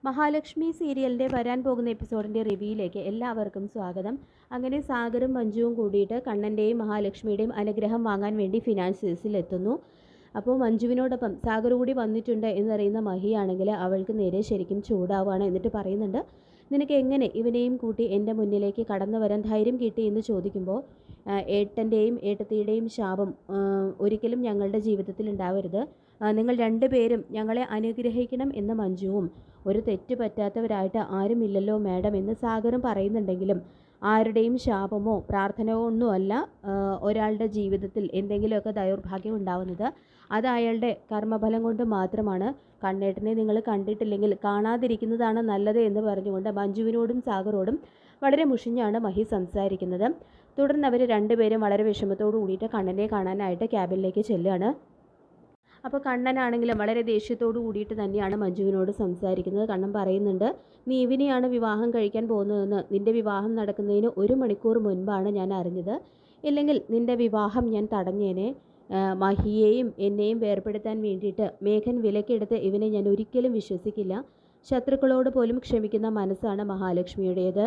മഹാലക്ഷ്മി സീരിയലിൻ്റെ വരാൻ പോകുന്ന എപ്പിസോഡിൻ്റെ റിവ്യൂയിലേക്ക് എല്ലാവർക്കും സ്വാഗതം. അങ്ങനെ സാഗറും മഞ്ജുവും കൂടിയിട്ട് കണ്ണൻ്റെയും മഹാലക്ഷ്മിയുടെയും അനുഗ്രഹം വാങ്ങാൻ വേണ്ടി ഫിനാൻഷ്യൽസിൽ എത്തുന്നു. അപ്പോൾ മഞ്ജുവിനോടൊപ്പം സാഗർ കൂടി വന്നിട്ടുണ്ട് എന്നറിയുന്ന മഹിയാണെങ്കിൽ അവൾക്ക് നേരെ ശരിക്കും ചൂടാവുകയാണ്. എന്നിട്ട് പറയുന്നുണ്ട്, നിനക്ക് എങ്ങനെ ഇവനെയും കൂട്ടി എൻ്റെ മുന്നിലേക്ക് കടന്നു വരാൻ ധൈര്യം കിട്ടി എന്ന് ചോദിക്കുമ്പോൾ, ഏട്ടൻ്റെയും ഏട്ടത്തിയുടെയും ശാപം ഒരിക്കലും ഞങ്ങളുടെ ജീവിതത്തിൽ ഉണ്ടാവരുത്. നിങ്ങൾ രണ്ടുപേരും ഞങ്ങളെ അനുഗ്രഹിക്കണം എന്ന മഞ്ജുവും, ഒരു തെറ്റ് പറ്റാത്തവരായിട്ട് ആരുമില്ലല്ലോ മാഡം എന്ന് സാഗറും പറയുന്നുണ്ടെങ്കിലും ആരുടെയും ശാപമോ പ്രാർത്ഥനയോ ഒന്നുമല്ല ഒരാളുടെ ജീവിതത്തിൽ എന്തെങ്കിലുമൊക്കെ ദൗർഭാഗ്യം ഉണ്ടാവുന്നത്. അത് അയാളുടെ കർമ്മഫലം കൊണ്ട് മാത്രമാണ്. കണ്ണേട്ടനെ നിങ്ങൾ കണ്ടിട്ടില്ലെങ്കിൽ കാണാതിരിക്കുന്നതാണ് നല്ലത് എന്ന് പറഞ്ഞുകൊണ്ട് മഞ്ജുവിനോടും സാഗറോടും വളരെ മുഷിഞ്ഞാണ് മഹി സംസാരിക്കുന്നത്. തുടർന്ന് അവർ രണ്ടുപേരും വളരെ വിഷമത്തോടു കൂടിയിട്ട് കണ്ണനെ കാണാനായിട്ട് ക്യാബിനിലേക്ക് ചെല്ലുകയാണ്. അപ്പോൾ കണ്ണനാണെങ്കിലും വളരെ ദേഷ്യത്തോടു കൂടിയിട്ട് തന്നെയാണ് മഞ്ജുവിനോട് സംസാരിക്കുന്നത്. കണ്ണൻ പറയുന്നുണ്ട്, നീ ഇവനെയാണ് വിവാഹം കഴിക്കാൻ പോകുന്നതെന്ന് നിൻ്റെ വിവാഹം നടക്കുന്നതിന് 1 മണിക്കൂർ മുൻപാണ് ഞാൻ അറിഞ്ഞത്. ഇല്ലെങ്കിൽ നിൻ്റെ വിവാഹം ഞാൻ തടഞ്ഞേനെ. മഹിയെയും എന്നെയും വേർപെടുത്താൻ വേണ്ടിയിട്ട് മേഘൻ വിലക്കെടുത്ത് ഇവനെ ഞാൻ ഒരിക്കലും വിശ്വസിക്കില്ല. ശത്രുക്കളോട് പോലും ക്ഷമിക്കുന്ന മനസ്സാണ് മഹാലക്ഷ്മിയുടേത്.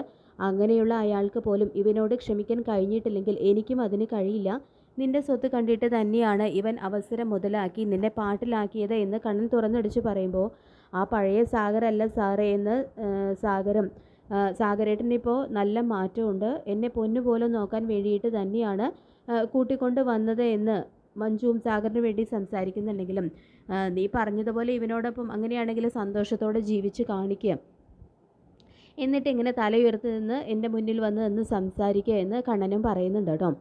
അങ്ങനെയുള്ള അയാൾക്ക് പോലും ഇവനോട് ക്ഷമിക്കാൻ കഴിഞ്ഞിട്ടില്ലെങ്കിൽ എനിക്കും അതിന് കഴിയില്ല. നിന്റെ സ്വത്ത് കണ്ടിട്ട് തന്നെയാണ് ഇവൻ അവസരം മുതലാക്കി നിന്നെ പാട്ടിലാക്കിയത് എന്ന് കണ്ണൻ തുറന്നടിച്ച് പറയുമ്പോൾ, ആ പഴയ സാഗറല്ല സാറേ എന്ന് സാഗരേട്ടനിപ്പോൾ നല്ല മാറ്റമുണ്ട്. എന്നെ പൊന്നുപോലെ നോക്കാൻ വേണ്ടിയിട്ട് തന്നെയാണ് കൂട്ടിക്കൊണ്ട് വന്നത് എന്ന് മഞ്ജുവും സാഗറിന് വേണ്ടി സംസാരിക്കുന്നുണ്ടെങ്കിലും, നീ പറഞ്ഞതുപോലെ ഇവനോടൊപ്പം അങ്ങനെയാണെങ്കിൽ സന്തോഷത്തോടെ ജീവിച്ച് കാണിക്കുക, എന്നിട്ട് ഇങ്ങനെ തലയുയർത്തി നിന്ന് എൻ്റെ മുന്നിൽ വന്ന് സംസാരിക്കുക എന്ന് കണ്ണനും പറയുന്നുണ്ട് കേട്ടോ.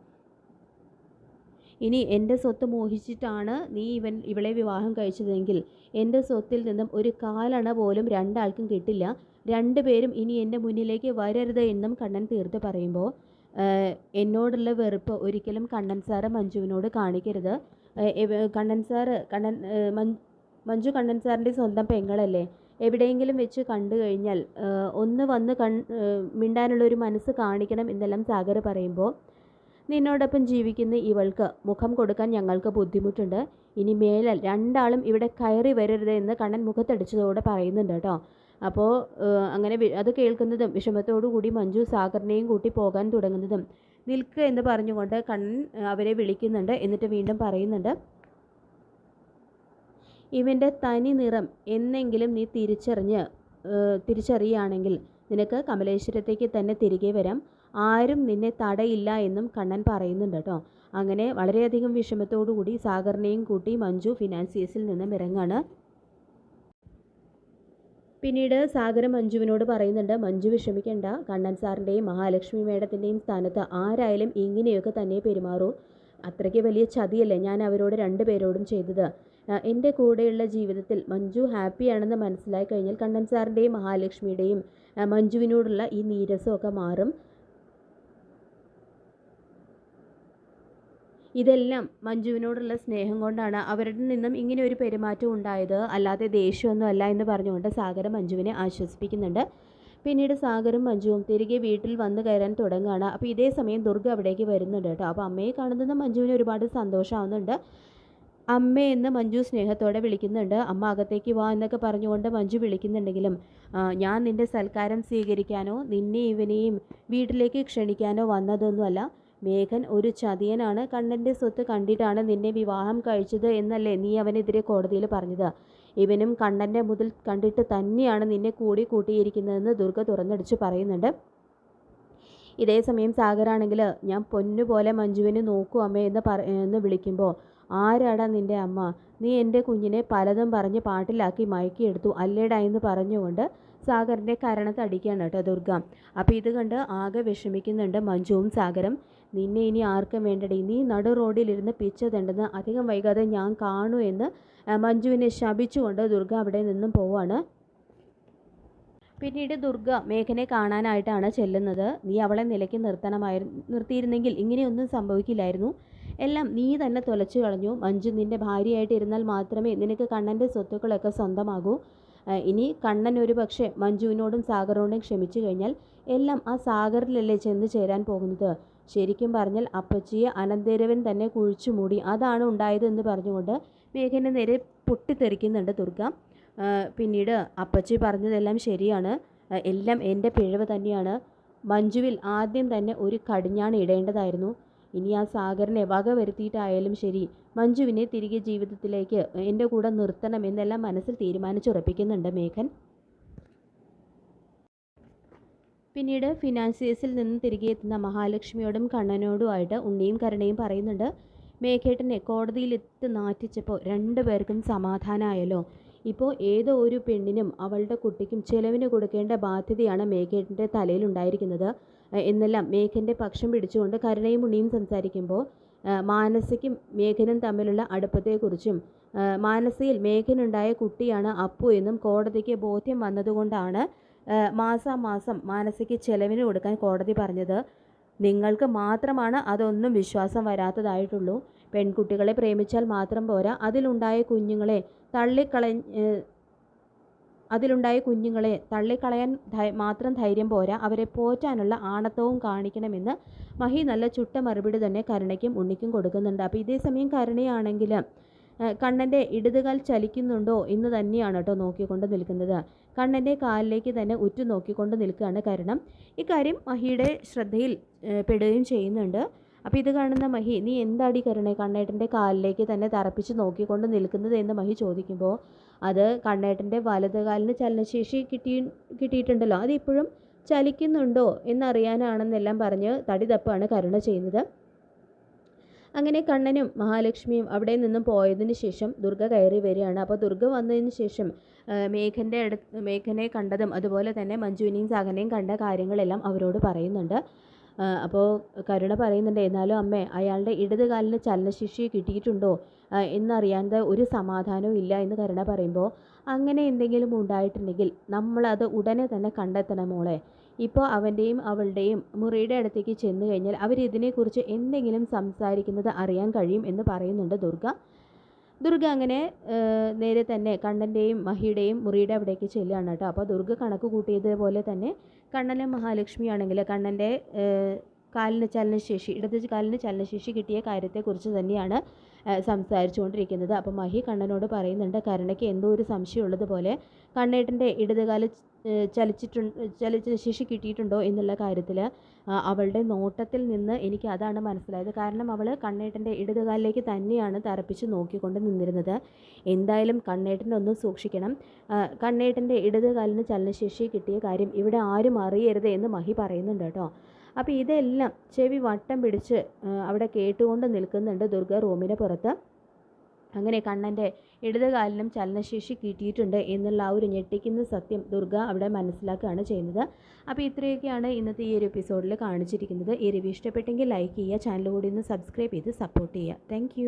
ഇനി എൻ്റെ സ്വത്ത് മോഹിച്ചിട്ടാണ് നീ ഇവളെ വിവാഹം കഴിച്ചതെങ്കിൽ എൻ്റെ സ്വത്തിൽ നിന്നും ഒരു കാലണ പോലും രണ്ടാൾക്കും കിട്ടില്ല. രണ്ടുപേരും ഇനി എൻ്റെ മുന്നിലേക്ക് വരരുത് എന്നും കണ്ണൻ തീർത്ത് പറയുമ്പോൾ, എന്നോടുള്ള വെറുപ്പ് ഒരിക്കലും കണ്ണൻ സാറ് മഞ്ജുവിനോട് കാണിക്കരുത്. മഞ്ജു കണ്ണൻ സാറിൻ്റെ സ്വന്തം പെങ്ങളല്ലേ. എവിടെയെങ്കിലും വെച്ച് കണ്ടു കഴിഞ്ഞാൽ ഒന്ന് വന്ന് മിണ്ടാനുള്ളൊരു മനസ്സ് കാണിക്കണം എന്നെല്ലാം സാഗർ പറയുമ്പോൾ, നിന്നോടൊപ്പം ജീവിക്കുന്ന ഇവൾക്ക് മുഖം കൊടുക്കാൻ ഞങ്ങൾക്ക് ബുദ്ധിമുട്ടുണ്ട്. ഇനി മേലാൽ രണ്ടാളും ഇവിടെ കയറി വരരുത് എന്ന് കണ്ണൻ മുഖത്തടിച്ചതോടെ പറയുന്നുണ്ട് കേട്ടോ. അപ്പോൾ അങ്ങനെ അത് കേൾക്കുന്നതും വിഷമത്തോടു കൂടി മഞ്ജു സാഗറിനെയും കൂട്ടി പോകാൻ തുടങ്ങുന്നതും നിൽക്കുക എന്ന് പറഞ്ഞുകൊണ്ട് കണ്ണൻ അവരെ വിളിക്കുന്നുണ്ട്. എന്നിട്ട് വീണ്ടും പറയുന്നുണ്ട്, ഇവൻ്റെ തനി നിറം എന്നെങ്കിലും നീ തിരിച്ചറിയുകയാണെങ്കിൽ നിനക്ക് കമലേശ്വരത്തേക്ക് തന്നെ തിരികെ വരാം. ആരും നിന്നെ തടയില്ല എന്നും കണ്ണൻ പറയുന്നുണ്ട് കേട്ടോ. അങ്ങനെ വളരെയധികം വിഷമത്തോടുകൂടി സാഗറിനെയും കൂട്ടി മഞ്ജു ഫിനാൻസിയേഴ്സിൽ നിന്നും ഇറങ്ങാണ്. പിന്നീട് സാഗർ മഞ്ജുവിനോട് പറയുന്നുണ്ട്, മഞ്ജു വിഷമിക്കേണ്ട, കണ്ണൻ സാറിൻ്റെയും മഹാലക്ഷ്മി മേഡത്തിൻ്റെയും സ്ഥാനത്ത് ആരായാലും ഇങ്ങനെയൊക്കെ തന്നെ പെരുമാറൂ. അത്രയ്ക്ക് വലിയ ചതിയല്ലേ ഞാൻ അവരോട് രണ്ടുപേരോടും ചെയ്തത്. എൻ്റെ കൂടെയുള്ള ജീവിതത്തിൽ മഞ്ജു ഹാപ്പിയാണെന്ന് മനസ്സിലായി കഴിഞ്ഞാൽ കണ്ണൻ സാറിൻ്റെയും മഹാലക്ഷ്മിയുടെയും മഞ്ജുവിനോടുള്ള ഈ നീരസമൊക്കെ മാറും. ഇതെല്ലാം മഞ്ജുവിനോടുള്ള സ്നേഹം കൊണ്ടാണ് അവരുടെ നിന്നും ഇങ്ങനെ ഒരു പെരുമാറ്റം ഉണ്ടായത്, അല്ലാതെ ദേഷ്യമൊന്നും അല്ല എന്ന് പറഞ്ഞുകൊണ്ട് സാഗർ മഞ്ജുവിനെ ആശ്വസിപ്പിക്കുന്നുണ്ട്. പിന്നീട് സാഗറും മഞ്ജുവും തിരികെ വീട്ടിൽ വന്ന് കയറാൻ തുടങ്ങുകയാണ്. അപ്പോൾ ഇതേ സമയം ദുർഗ അവിടേക്ക് വരുന്നുണ്ട് കേട്ടോ. അപ്പോൾ അമ്മയെ കാണുന്നത് മഞ്ജുവിന് ഒരുപാട് സന്തോഷമാവുന്നുണ്ട്. അമ്മയെന്ന് മഞ്ജു സ്നേഹത്തോടെ വിളിക്കുന്നുണ്ട്. അമ്മ അകത്തേക്ക് വാ എന്നൊക്കെ പറഞ്ഞുകൊണ്ട് മഞ്ജു വിളിക്കുന്നുണ്ടെങ്കിലും, ഞാൻ നിൻ്റെ സൽക്കാരം സ്വീകരിക്കാനോ നിന്നെ ഇവനെയും വീട്ടിലേക്ക് ക്ഷണിക്കാനോ വന്നതൊന്നുമല്ല. മേഘൻ ഒരു ചതിയനാണ്. കണ്ണൻ്റെ സ്വത്ത് കണ്ടിട്ടാണ് നിന്നെ വിവാഹം കഴിച്ചത് എന്നല്ലേ നീ അവനെതിരെ കോടതിയിൽ പറഞ്ഞത്. ഇവനും കണ്ണൻ്റെ മുതൽ കണ്ടിട്ട് തന്നെയാണ് നിന്നെ കൂട്ടിയിരിക്കുന്നതെന്ന് ദുർഗ തുറന്നടിച്ച് പറയുന്നുണ്ട്. ഇതേ സമയം സാഗറാണെങ്കിൽ, ഞാൻ പൊന്നുപോലെ മഞ്ജുവിനെ നോക്കൂ അമ്മേ എന്ന് വിളിക്കുമ്പോൾ, ആരാടാ നിൻ്റെ അമ്മ? നീ എൻ്റെ കുഞ്ഞിനെ പലതും പറഞ്ഞ് പാട്ടിലാക്കി മയക്കിയെടുത്തു അല്ലേടാ എന്ന് പറഞ്ഞുകൊണ്ട് സാഗറിൻ്റെ കരണത്തടിക്കുകയാണ് കേട്ടോ ദുർഗ. അപ്പോൾ ഇത് കണ്ട് ആകെ വിഷമിക്കുന്നുണ്ട് മഞ്ജുവും സാഗറും. നിന്നെ ഇനി ആർക്കും വേണ്ടടി, നീ നടു റോഡിലിരുന്ന് പിച്ച തണ്ടെന്ന് അധികം വൈകാതെ ഞാൻ കാണൂ എന്ന് മഞ്ജുവിനെ ശപിച്ചുകൊണ്ട് ദുർഗ അവിടെ നിന്നും പോവാണ്. പിന്നീട് ദുർഗ മേഘനെ കാണാനായിട്ടാണ് ചെല്ലുന്നത്. നീ അവളെ നിലയ്ക്ക് നിർത്തിയിരുന്നെങ്കിൽ ഇങ്ങനെയൊന്നും സംഭവിക്കില്ലായിരുന്നു. എല്ലാം നീ തന്നെ തുലച്ചു കളഞ്ഞു. മഞ്ജു നിൻ്റെ ഭാര്യയായിട്ട് ഇരുന്നാൽ മാത്രമേ നിനക്ക് കണ്ണൻ്റെ സ്വത്തുക്കളൊക്കെ സ്വന്തമാകൂ. ഇനി കണ്ണൻ ഒരു പക്ഷേ മഞ്ജുവിനോടും സാഗറിനോടും ക്ഷമിച്ചു കഴിഞ്ഞാൽ എല്ലാം ആ സാഗറിലല്ലേ ചെന്ന് ചേരാൻ പോകുന്നത്. ശരിക്കും പറഞ്ഞാൽ അപ്പച്ചിയെ അനന്തരവൻ തന്നെ കുഴിച്ചു മൂടി, അതാണ് ഉണ്ടായതെന്ന് പറഞ്ഞുകൊണ്ട് മേഘൻ്റെ നേരെ പൊട്ടിത്തെറിക്കുന്നുണ്ട് ദുർഗ. പിന്നീട് അപ്പച്ചി പറഞ്ഞതെല്ലാം ശരിയാണ്, എല്ലാം എൻ്റെ പിഴവ് തന്നെയാണ്. മഞ്ജുവിൽ ആദ്യം തന്നെ ഒരു കടിഞ്ഞാണ് ഇടേണ്ടതായിരുന്നു. ഇനി ആ സാഗറിനെ വക വരുത്തിയിട്ടായാലും ശരി, മഞ്ജുവിനെ തിരികെ ജീവിതത്തിലേക്ക് എൻ്റെ കൂടെ നിർത്തണം എന്നെല്ലാം മനസ്സിൽ തീരുമാനിച്ചുറപ്പിക്കുന്നുണ്ട് മേഘൻ. പിന്നീട് ഫിനാൻസിയേഴ്സിൽ നിന്ന് തിരികെ എത്തുന്ന മഹാലക്ഷ്മിയോടും കണ്ണനോടുമായിട്ട് ഉണ്ണിയും കരുണയും പറയുന്നുണ്ട്, മേഘേട്ടനെ കോടതിയിലെത്തി നാറ്റിച്ചപ്പോൾ രണ്ടുപേർക്കും സമാധാനമായല്ലോ. ഇപ്പോൾ ഏതോ ഒരു പെണ്ണിനും അവളുടെ കുട്ടിക്കും ചെലവിന് കൊടുക്കേണ്ട ബാധ്യതയാണ് മേഘേട്ടൻ്റെ തലയിലുണ്ടായിരിക്കുന്നത് എന്നെല്ലാം മേഘൻ്റെ പക്ഷം പിടിച്ചുകൊണ്ട് കരുണയും ഉണ്ണിയും സംസാരിക്കുമ്പോൾ മാനസയ്ക്കും മേഘനും തമ്മിലുള്ള അടുപ്പത്തെക്കുറിച്ചും മാനസയിൽ മേഘനുണ്ടായ കുട്ടിയാണ് അപ്പു എന്നും കോടതിക്ക് ബോധ്യം വന്നതുകൊണ്ടാണ് മാസാമാസം മാനസയ്ക്ക് ചെലവിന് കൊടുക്കാൻ കോടതി പറഞ്ഞത്. നിങ്ങൾക്ക് മാത്രമാണ് അതൊന്നും വിശ്വാസം വരാത്തതായിട്ടുള്ളൂ. പെൺകുട്ടികളെ പ്രേമിച്ചാൽ മാത്രം പോരാ, അതിലുണ്ടായ കുഞ്ഞുങ്ങളെ തള്ളിക്കളയാൻ മാത്രം ധൈര്യം പോരാ, അവരെ പോറ്റാനുള്ള ആണത്തവും കാണിക്കണമെന്ന് മഹി നല്ല ചുട്ട മറുപടി തന്നെ കരുണയ്ക്കും ഉണ്ണിക്കും കൊടുക്കുന്നുണ്ട്. അപ്പോൾ ഇതേ സമയം കരുണയാണെങ്കിൽ കണ്ണൻ്റെ ഇടതുകാൽ ചലിക്കുന്നുണ്ടോ എന്ന് തന്നെയാണ് കേട്ടോ നോക്കിക്കൊണ്ട് നിൽക്കുന്നത്. കണ്ണൻ്റെ കാലിലേക്ക് തന്നെ ഉറ്റു നോക്കിക്കൊണ്ട് നിൽക്കുകയാണ് കരുണ. ഇക്കാര്യം മഹിയുടെ ശ്രദ്ധയിൽ പെടുകയും ചെയ്യുന്നുണ്ട്. അപ്പോൾ ഇത് കാണുന്ന മഹി, നീ എന്താടി കരുണേ കണ്ണേട്ടൻ്റെ കാലിലേക്ക് തന്നെ തറപ്പിച്ച് നോക്കിക്കൊണ്ട് നിൽക്കുന്നത് എന്ന് മഹി ചോദിക്കുമ്പോൾ, അത് കണ്ണേട്ടൻ്റെ വലതുകാലിന് ചലനശേഷി കിട്ടിയിട്ടുണ്ടല്ലോ, അതിപ്പോഴും ചലിക്കുന്നുണ്ടോ എന്നറിയാനാണെന്നെല്ലാം പറഞ്ഞ് തടി തപ്പാണ് കരുണ ചെയ്യുന്നത്. അങ്ങനെ കണ്ണനും മഹാലക്ഷ്മിയും അവിടെ നിന്നും പോയതിന് ശേഷം ദുർഗ കയറി വരികയാണ്. അപ്പോൾ ദുർഗ വന്നതിന് ശേഷം മേഘനെ കണ്ടതും അതുപോലെ തന്നെ മഞ്ജുവിനെയും സാഗറിനെയും കണ്ട കാര്യങ്ങളെല്ലാം അവരോട് പറയുന്നുണ്ട്. അപ്പോൾ കരുണ പറയുന്നുണ്ട്, എന്നാലും അമ്മേ അയാളുടെ ഇടതുകാലിന് ചലനശേഷി കിട്ടിയിട്ടുണ്ടോ എന്നറിയാതെ ഒരു സമാധാനവും ഇല്ല എന്ന് കരുണ പറയുമ്പോൾ, അങ്ങനെ എന്തെങ്കിലും ഉണ്ടായിട്ടുണ്ടെങ്കിൽ നമ്മളത് ഉടനെ തന്നെ കണ്ടെത്തണം മോളെ. ഇപ്പോൾ അവൻ്റെയും അവളുടെയും മുറിയുടെ അടുത്തേക്ക് ചെന്ന് കഴിഞ്ഞാൽ അവരിതിനെക്കുറിച്ച് എന്തെങ്കിലും സംസാരിക്കുന്നത് അറിയാൻ കഴിയും എന്ന് പറയുന്നുണ്ട് ദുർഗ അങ്ങനെ നേരെ തന്നെ കണ്ണൻ്റെയും മഹിയുടെയും മുറിയുടെ അവിടേക്ക് ചെല്ലുകയാണ് കേട്ടോ. അപ്പോൾ ദുർഗ കണക്ക് കൂട്ടിയതുപോലെ തന്നെ കണ്ണനും മഹാലക്ഷ്മിയാണെങ്കിൽ കണ്ണൻ്റെ ഇടത് കാലിന് ചലനശേഷി കിട്ടിയ കാര്യത്തെക്കുറിച്ച് തന്നെയാണ് സംസാരിച്ചുകൊണ്ടിരിക്കുന്നത്. അപ്പോൾ മഹി കണ്ണനോട് പറയുന്നുണ്ട്, കരുണയ്ക്ക് എന്തോ ഒരു സംശയമുള്ളതുപോലെ കണ്ണേട്ടൻ്റെ ഇടതുകാല് ചലനശേഷി കിട്ടിയിട്ടുണ്ടോ എന്നുള്ള കാര്യത്തിൽ അവളുടെ നോട്ടത്തിൽ നിന്ന് എനിക്ക് അതാണ് മനസ്സിലായത്. കാരണം അവൾ കണ്ണേട്ടൻ്റെ ഇടതുകാലിലേക്ക് തന്നെയാണ് തറപ്പിച്ച് നോക്കിക്കൊണ്ട് നിന്നിരുന്നത്. എന്തായാലും കണ്ണേട്ടൻ്റെ ഒന്ന് സൂക്ഷിക്കണം, കണ്ണേട്ടൻ്റെ ഇടതുകാലിന് ചലനശേഷി കിട്ടിയ കാര്യം ഇവിടെ ആരും അറിയരുത് എന്ന് മഹി പറയുന്നുണ്ട് കേട്ടോ. അപ്പോൾ ഇതെല്ലാം ചെവി വട്ടം പിടിച്ച് അവിടെ കേട്ടുകൊണ്ട് നിൽക്കുന്നുണ്ട് ദുർഗ റൂമിന് പുറത്ത്. അങ്ങനെ കണ്ണൻ്റെ ഇടതുകാലിനും ചലനശേഷി കിട്ടിയിട്ടുണ്ട് എന്നുള്ള ആ ഒരു ഞെട്ടിക്കുന്ന സത്യം ദുർഗ അവിടെ മനസ്സിലാക്കുകയാണ് ചെയ്യുന്നത്. അപ്പോൾ ഇത്രയൊക്കെയാണ് ഇന്നത്തെ ഈ ഒരു എപ്പിസോഡിൽ കാണിച്ചിരിക്കുന്നത്. ഈ റിവ്യൂ ഇഷ്ടപ്പെട്ടെങ്കിൽ ലൈക്ക് ചെയ്യുക, ചാനൽ കൂടി ഒന്ന് സബ്സ്ക്രൈബ് ചെയ്ത് സപ്പോർട്ട് ചെയ്യുക. താങ്ക്